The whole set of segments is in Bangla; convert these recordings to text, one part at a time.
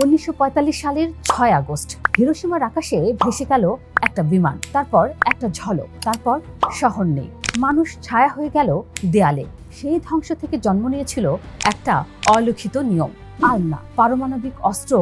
1945 সালের 6 আগস্ট হিরোশিমার আকাশে ভেসে গেল একটা বিমান, তারপর একটা ঝলক, তারপর শহর নেই, মানুষ ছায়া হয়ে গেল দেয়ালে। সেই ধ্বংস থেকে জন্ম নিয়েছিল একটা অলিখিত নিয়ম, আর না, পারমাণবিক অস্ত্র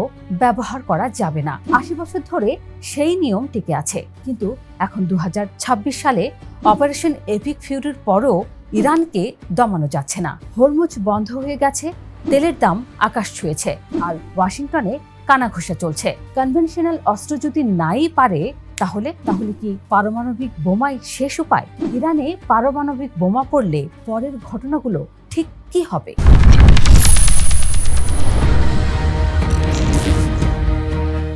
ব্যবহার করা যাবে না। 80 বছর ধরে সেই নিয়ম টিকে আছে, কিন্তু এখন 2026 সালে অপারেশন এপিক ফিউরির পরও ইরানকে দমানো যাচ্ছে না। হরমুজ বন্ধ হয়ে গেছে, তেলের দাম আকাশ ছুঁয়েছে, আর ওয়াশিংটনে কানাঘুষা চলছে। কনভেনশনাল অস্ত্র যদি নাই পারে, তাহলে কি পারমাণবিক বোমাই শেষ উপায়? ইরানে পারমাণবিক বোমা পড়লে পরের ঘটনাগুলো ঠিক কি হবে?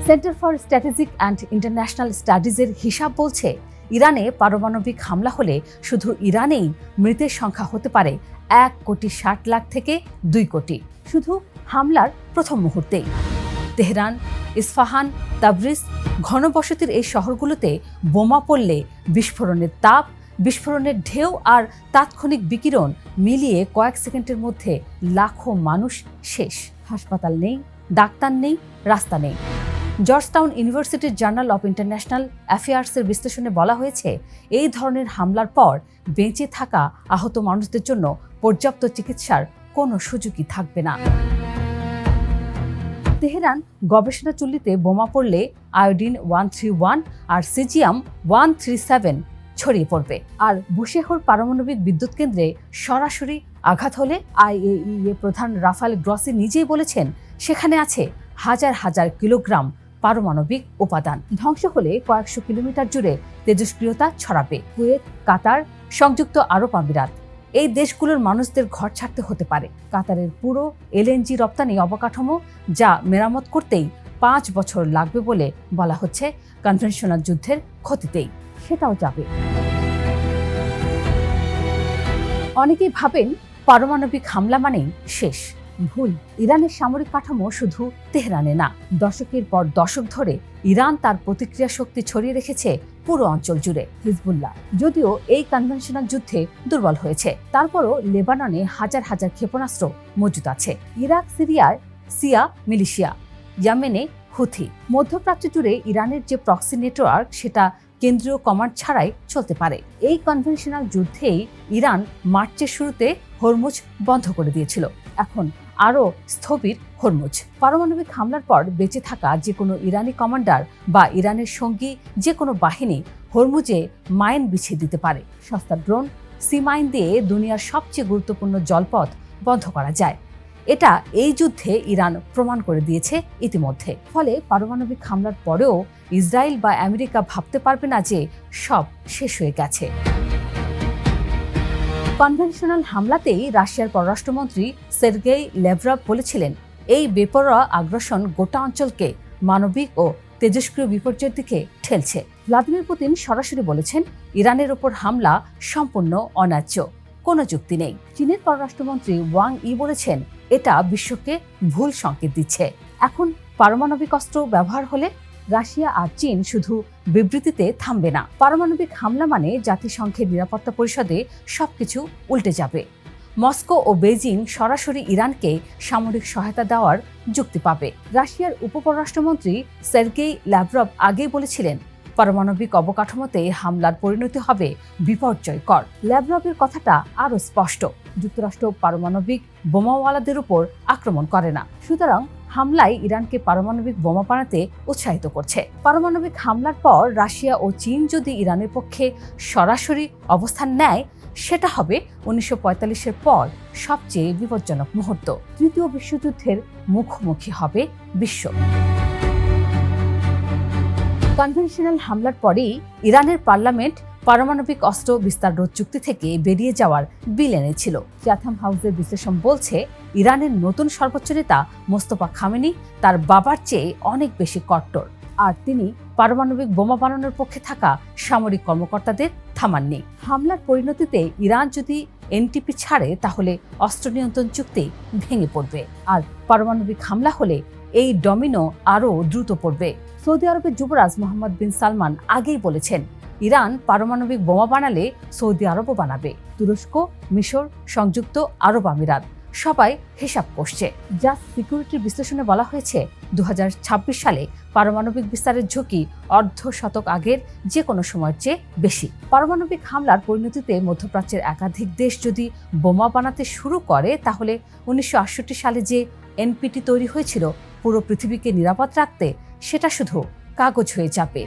Center for Strategic and International স্টাডিজের হিসাব বলছে, ইরানে পারমাণবিক হামলা হলে শুধু ইরানেই মৃতের সংখ্যা হতে পারে 1,60,00,000 থেকে 2 কোটি, শুধু হামলার প্রথম মুহূর্তেই। তেহরান, ইস্পাহান, তাবরিজ, ঘনবসতির এই শহরগুলোতে বোমা পড়লে বিস্ফোরণের তাপ, বিস্ফোরণের ঢেউ আর তাৎক্ষণিক বিকিরণ মিলিয়ে কয়েক সেকেন্ডের মধ্যে লাখো মানুষ শেষ। হাসপাতাল নেই, ডাক্তার নেই, রাস্তা নেই। জর্জটাউন ইউনিভার্সিটির জার্নাল অফ ইন্টারন্যাশনাল অ্যাফেয়ার্সের বিশ্লেষণে বলা হয়েছে, এই ধরনের হামলার পর বেঁচে থাকা আহত মানুষদের জন্য পর্যাপ্ত চিকিৎসার কোনো সুযোগই থাকবে না। তেহরান গবেষণা চুল্লিতে বোমা পড়লে আয়োডিন 131 আর সিজিয়াম 137 ছড়িয়ে পড়বে, আর বুশেহর পারমাণবিক বিদ্যুৎ কেন্দ্রে সরাসরি আঘাত হলে IAEA প্রধান রাফায়েল গ্রসি নিজেই বলেছেন, সেখানে আছে হাজার হাজার কিলোগ্রাম পারমাণবিক উপাদান। ধ্বংস হলে কয়েকশো কিলোমিটার জুড়ে তেজস্ক্রিয়তা ছড়াবে। কুয়েত, কাতার, সংযুক্ত আরব আমিরাত, এই দেশগুলোর মানুষদের ঘর ছাড়তে হতে পারে। কাতারের পুরো LNG রপ্তানি অবকাঠামো যা মেরামত করতেই 5 বছর লাগবে বলে বলা হচ্ছে। কনভেনশনাল যুদ্ধের ক্ষতিতেই সেটাও যাবে। অনেকেই ভাবেন পারমাণবিক হামলা মানেই শেষ। ভুল। ইরানের সামরিক কাঠামো শুধু তেহরানে না, দশকের পর দশক ধরে ইরান তার প্রতিক্রিয়া শক্তি ছড়িয়ে রেখেছে পুরো অঞ্চল জুড়ে। হিজবুল্লাহ যদিও এই কনভেনশনাল যুদ্ধে দুর্বল হয়েছে, তারপরও লেবাননে হাজার হাজার ক্ষেপণাস্ত্র মজুদ আছে। ইরাক সিরিয়ার সিয়া মিলিশিয়া, ইয়েমেনে হুথি, মধ্যপ্রাচ্য জুড়ে ইরানের যে প্রক্সি নেটওয়ার্ক, সেটা কেন্দ্রীয় কমান্ড ছাড়াই চলতে পারে। এই কনভেনশনাল যুদ্ধেই ইরান মার্চের শুরুতে হরমুজ বন্ধ করে দিয়েছিল, এখন আরও স্থবির হরমুজ। পারমাণবিক হামলার পর বেঁচে থাকা যে কোনো ইরানি কমান্ডার বা ইরানের সঙ্গী যে কোনো বাহিনী হরমুজে মাইন বিছিয়ে দিতে পারে। সস্তা ড্রোন, সি মাইন দিয়ে দুনিয়ার সবচেয়ে গুরুত্বপূর্ণ জলপথ বন্ধ করা যায়। এটা এই যুদ্ধে ইরান প্রমাণ করে দিয়েছে ইতিমধ্যে। ফলে পারমাণবিক হামলার পরেও ইসরায়েল বা আমেরিকা ভাবতে পারবে না যে সব শেষ হয়ে গেছে। কনভেনশনাল হামলাতেই রাশিয়ার পররাষ্ট্রমন্ত্রী সের্গেই ল্যাভরভ বলেছিলেন, এই বেপরোয়া আগ্রাসন গোটা অঞ্চলকে মানবিক ও তেজস্ক্রিয় বিপর্যয়ের দিকে ঠেলছে। ভ্লাদিমির পুতিন সরাসরি বলেছেন, ইরানের ওপর হামলা সম্পূর্ণ অন্যায্য, কোনো যুক্তি নেই। চীনের পররাষ্ট্রমন্ত্রী ওয়াং ই বলেছেন, এটা বিশ্বকে ভুল সংকেত দিচ্ছে। এখন পারমাণবিক অস্ত্র ব্যবহার হলে রাশিয়া আর চীন শুধু বিবৃতিতে থামবে না। পারমাণবিক হামলা মানে জাতিসংঘের নিরাপত্তা পরিষদে সবকিছু উল্টে যাবে। মস্কো ও বেজিং সরাসরি ইরানকে সামরিক সহায়তা দেওয়ার যুক্তি পাবে। রাশিয়ার উপপররাষ্ট্রমন্ত্রী সের্গেই ল্যাভরভ আগেই বলেছিলেন, পারমাণবিক অবকাঠামোতে হামলার পরিণতি হবে বিপর্যয়কর। ল্যাভরভের কথাটা আরও স্পষ্ট, যুক্তরাষ্ট্র পারমাণবিক বোমাওয়ালাদের উপর আক্রমণ করে না, সুতরাং হামলায় ইরানকে পারমাণবিক বোমা বানাতে উৎসাহিত করছে। পারমাণবিক হামলার পর রাশিয়া ও চীন যদি ইরানের পক্ষে সরাসরি অবস্থান নেয়, সেটা হবে 1945-এর পর সবচেয়ে বিপজ্জনক মুহূর্ত। তৃতীয় বিশ্বযুদ্ধের মুখোমুখি হবে বিশ্ব। কনভেনশনাল হামলার পরেই ইরানের পার্লামেন্ট পারমাণবিক অস্ত্র বিস্তার রোধ চুক্তি থেকে বেরিয়ে যাওয়ার বিল এনেছিল। চ্যাথাম হাউসের বিশ্লেষণ বলছে, ইরানের নতুন সর্বোচ্চ নেতা মোস্তফা খামেনি তার বাবার চেয়ে অনেক বেশি কট্টর, আর তিনি পারমাণবিক বোমা বানানোর পক্ষে থাকা সামরিক কর্মকর্তাদের থামাননি। হামলার পরিণতিতে ইরান যদি NPT ছাড়ে, তাহলে অস্ত্র নিয়ন্ত্রণ চুক্তি ভেঙে পড়বে, আর পারমাণবিক হামলা হলে এই ডমিনো আরও দ্রুত পড়বে। সৌদি আরবের যুবরাজ মোহাম্মদ বিন সালমান আগেই বলেছেন, ইরান পারমাণবিক বোমা বানালে সৌদি আরবও বানাবে। তুরস্ক, মিশর, সংযুক্ত আরব আমিরাত সবাই হিসাব করছে। জাস্ট সিকিউরিটির বিশ্লেষণে বলা হয়েছে 2026 সালে পারমাণবিক বিস্তারের ঝুঁকি অর্ধশতক আগের যে কোনো সময়ের চেয়ে বেশি। পারমাণবিক হামলার পরিণতিতে মধ্যপ্রাচ্যের একাধিক দেশ যদি বোমা বানাতে শুরু করে, তাহলে 1968 সালে যে এনপিটি তৈরি হয়েছিল পুরো পৃথিবীকে নিরাপদ রাখতে, সেটা শুধু কাগজ হয়ে যাবে।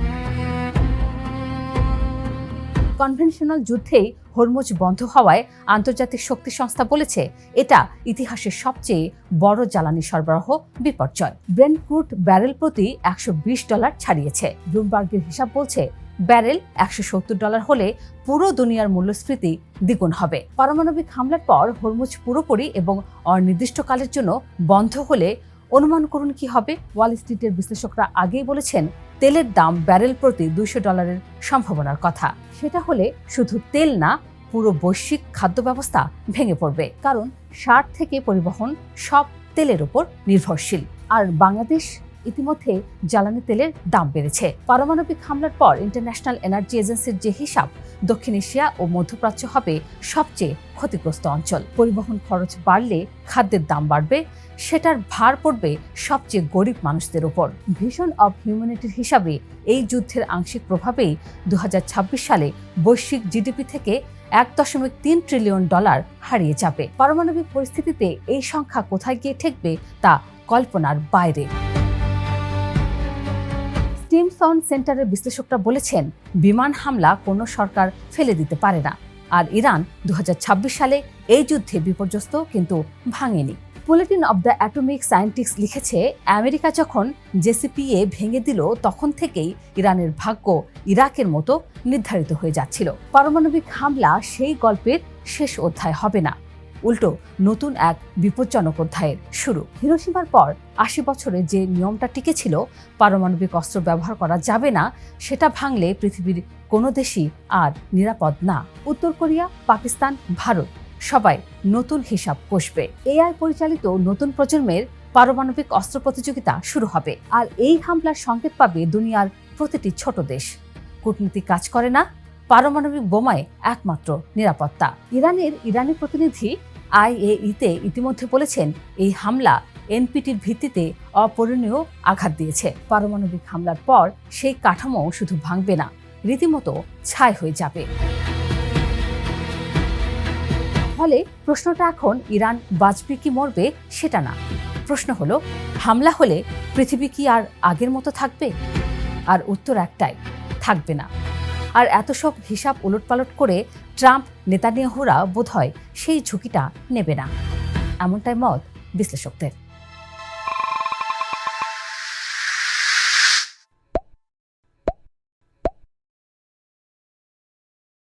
কনভেনশনাল যুদ্ধেই হরমুজ বন্ধ হওয়ায় আন্তর্জাতিক শক্তি সংস্থা বলেছে এটা ইতিহাসের সবচেয়ে বড় জ্বালানি সরবরাহ বিপর্যয়। ব্রেন্ট ক্রুড ব্যারেল প্রতি $120 ছাড়িয়েছে। ব্লুমবার্গের হিসাব বলছে ব্যারেল $170 হলে পুরো দুনিয়ার মূল্যস্ফীতি দ্বিগুণ হবে। পারমাণবিক হামলার পর হরমুজ পুরোপুরি এবং অনির্দিষ্টকালের জন্য বন্ধ হলে অনুমান করুন কি হবে। ওয়াল স্ট্রিটের বিশ্লেষকরা আগেই বলেছেন তেলের দাম ব্যারেল প্রতি $200 সম্ভাবনার কথা। সেটা হলে শুধু তেল না, পুরো বৈশ্বিক খাদ্য ব্যবস্থা ভেঙে পড়বে, কারণ সার থেকে পরিবহন সব তেলের উপর নির্ভরশীল। আর বাংলাদেশ ইতিমধ্যে জ্বালানি তেলের দাম বেড়েছে। পারমাণবিক হামলার পর ইন্টারন্যাশনাল এনার্জি এজেন্সির যে হিসাব, দক্ষিণ এশিয়া ও মধ্যপ্রাচ্য হবে সবচেয়ে ক্ষতিগ্রস্ত অঞ্চল। পরিবহন খরচ বাড়লে খাদ্যের দাম বাড়বে, সেটার ভার পড়বে সবচেয়ে গরিব মানুষদের উপর। ভিশন অব হিউম্যানিটির হিসাবে এই যুদ্ধের আংশিক প্রভাবেই 2026 সালে বৈশ্বিক জিডিপি থেকে $1.3 ট্রিলিয়ন হারিয়ে যাবে। পারমাণবিক পরিস্থিতিতে এই সংখ্যা কোথায় গিয়ে ঠেকবে তা কল্পনার বাইরে। স্টিমসন সেন্টারের বিশ্লেষকরা বলেছেন বিমান হামলা কোনো সরকার ফেলে দিতে পারে না, আর ইরান 2026 সালে এই যুদ্ধে বিপর্যস্ত কিন্তু ভাঙেনি। Bulletin of the atomic scientist লিখেছে, আমেরিকা যখন জেসিপিএ ভেঙে দিল, তখন থেকেই ইরানের ভাগ্য ইরাকের মতো নির্ধারিত হয়ে যাচ্ছিল। পারমাণবিক হামলা সেই গল্পের শেষ অধ্যায় হবে না, উল্টো নতুন এক বিপজ্জনক অধ্যায়ের শুরু। হিরোশিমার পর 80 বছরে যে নিয়মটা টিকেছিল, পারমাণবিক অস্ত্র ব্যবহার করা যাবে না, সেটা ভাঙলে পৃথিবীর কোনো দেশই আর নিরাপদ না। উত্তর কোরিয়া, পাকিস্তান, ভারত সবাই নতুন হিসাব কষবে। এআই পরিচালিত নতুন প্রজন্মের পারমাণবিক অস্ত্র প্রতিযোগিতা শুরু হবে, আর এই হামলার সংকেত পাবে দুনিয়ার প্রতিটি ছোট দেশ। কূটনীতি কাজ করে না, পারমাণবিক বোমায় একমাত্র নিরাপত্তা। ইরানি প্রতিনিধি IAEA-তে ইতিমধ্যে বলেছেন এই হামলা এনপিটির ভিত্তিতে অপূরণীয় আঘাত দিয়েছে। পারমাণবিক হামলার পর সেই কাঠামো শুধু ভাঙবে না, রীতিমতো ছাই হয়ে যাবে। ফলে প্রশ্নটা এখন ইরান বাঁচবে কি মরবে সেটা না, প্রশ্ন হলো হামলা হলে পৃথিবী কি আর আগের মতো থাকবে? আর উত্তর একটাই, থাকবে না। আর এত সব হিসাব উলটপালট করে ট্রাম্প নেতানিয়াহুরা বোধহয় সেই ঝুঁকিটা নেবে না, এমনটাই মত বিশ্লেষকদের।